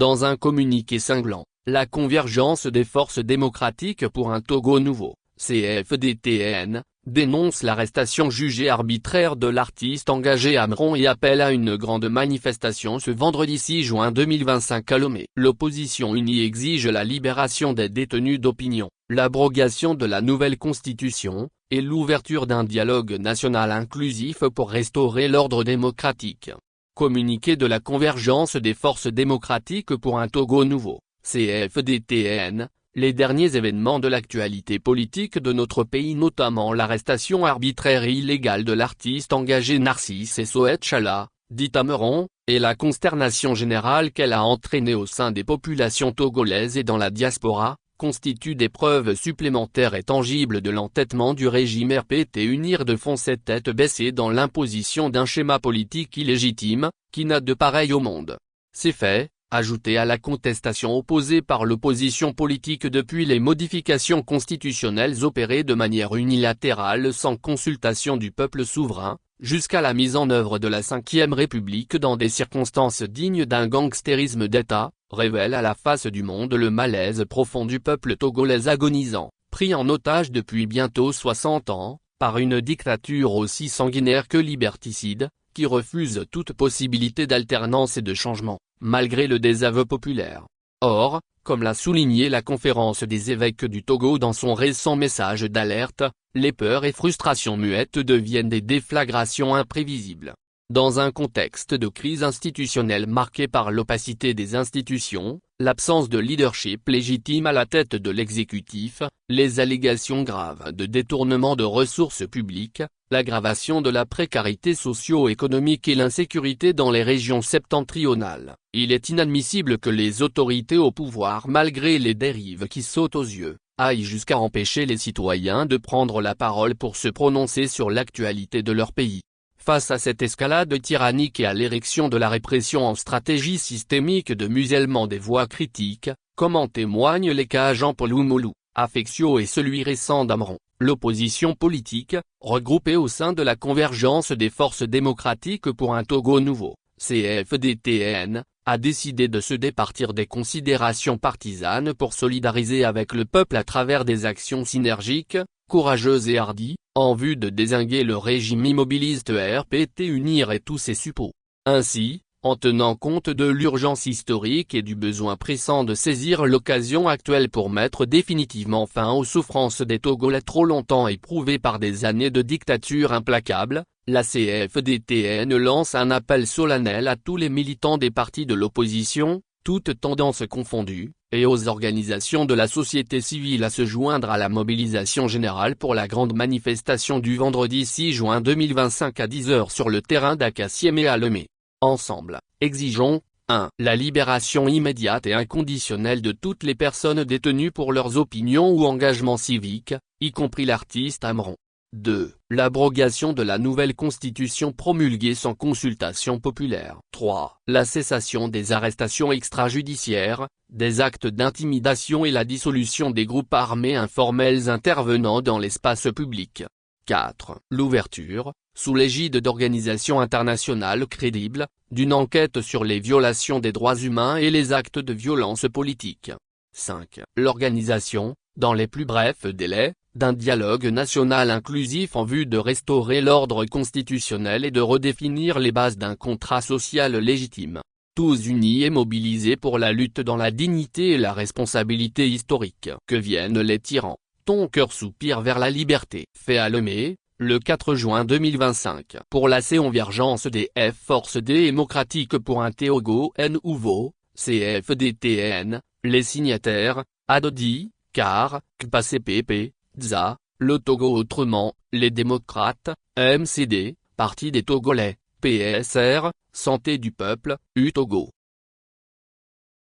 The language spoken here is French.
Dans un communiqué cinglant, la Convergence des forces démocratiques pour un Togo nouveau, CFDTN, dénonce l'arrestation jugée arbitraire de l'artiste engagé Amron et appelle à une grande manifestation ce vendredi 6 juin 2025 à Lomé. L'opposition unie exige la libération des détenus d'opinion, l'abrogation de la nouvelle constitution, et l'ouverture d'un dialogue national inclusif pour restaurer l'ordre démocratique. Communiqué de la Convergence des forces démocratiques pour un Togo nouveau, CFDTN. Les derniers événements de l'actualité politique de notre pays, notamment l'arrestation arbitraire et illégale de l'artiste engagé Narcisse Soetchala, dit Amron, et la consternation générale qu'elle a entraînée au sein des populations togolaises et dans la diaspora, constituent des preuves supplémentaires et tangibles de l'entêtement du régime RPT unir de foncer tête baissée dans l'imposition d'un schéma politique illégitime, qui n'a de pareil au monde. Ces faits, ajouté à la contestation opposée par l'opposition politique depuis les modifications constitutionnelles opérées de manière unilatérale sans consultation du peuple souverain, jusqu'à la mise en œuvre de la Ve République dans des circonstances dignes d'un gangstérisme d'État, révèle à la face du monde le malaise profond du peuple togolais agonisant, pris en otage depuis bientôt 60 ans, par une dictature aussi sanguinaire que liberticide, qui refuse toute possibilité d'alternance et de changement, malgré le désaveu populaire. Or, comme l'a souligné la Conférence des évêques du Togo dans son récent message d'alerte, les peurs et frustrations muettes deviennent des déflagrations imprévisibles. Dans un contexte de crise institutionnelle marqué par l'opacité des institutions, l'absence de leadership légitime à la tête de l'exécutif, les allégations graves de détournement de ressources publiques, l'aggravation de la précarité socio-économique et l'insécurité dans les régions septentrionales, il est inadmissible que les autorités au pouvoir, malgré les dérives qui sautent aux yeux, aillent jusqu'à empêcher les citoyens de prendre la parole pour se prononcer sur l'actualité de leur pays. Face à cette escalade tyrannique et à l'érection de la répression en stratégie systémique de musellement des voix critiques, comme en témoignent les cas Jean-Paul Oumoulou, Affectio et celui récent d'Amron, l'opposition politique, regroupée au sein de la Convergence des forces démocratiques pour un Togo nouveau, CFDTN, a décidé de se départir des considérations partisanes pour solidariser avec le peuple à travers des actions synergiques, courageuses et hardies, en vue de dézinguer le régime immobiliste RPT unir et tous ses suppôts. Ainsi, en tenant compte de l'urgence historique et du besoin pressant de saisir l'occasion actuelle pour mettre définitivement fin aux souffrances des Togolais trop longtemps éprouvées par des années de dictature implacable, la CFDTN lance un appel solennel à tous les militants des partis de l'opposition, toutes tendances confondues, et aux organisations de la société civile à se joindre à la mobilisation générale pour la grande manifestation du vendredi 6 juin 2025 à 10 h sur le terrain d'Akassiémé à Lomé. Ensemble, exigeons 1. La libération immédiate et inconditionnelle de toutes les personnes détenues pour leurs opinions ou engagements civiques, y compris l'artiste Amron. 2. L'abrogation de la nouvelle constitution promulguée sans consultation populaire. 3. La cessation des arrestations extrajudiciaires, des actes d'intimidation et la dissolution des groupes armés informels intervenant dans l'espace public. 4. L'ouverture, sous l'égide d'organisations internationales crédibles, d'une enquête sur les violations des droits humains et les actes de violence politique. 5. L'organisation, dans les plus brefs délais, d'un dialogue national inclusif en vue de restaurer l'ordre constitutionnel et de redéfinir les bases d'un contrat social légitime. Tous unis et mobilisés pour la lutte dans la dignité et la responsabilité historique. Que viennent les tyrans, ton cœur soupire vers la liberté. Fait à Lomé, le 4 juin 2025. Pour la Convergence des forces démocratiques pour un Togo nouveau, CFDTN, les signataires, Adodi, Car, KPACPP, DZA, le Togo autrement, les démocrates, MCD, Parti des Togolais, PSR, Santé du peuple, UTogo.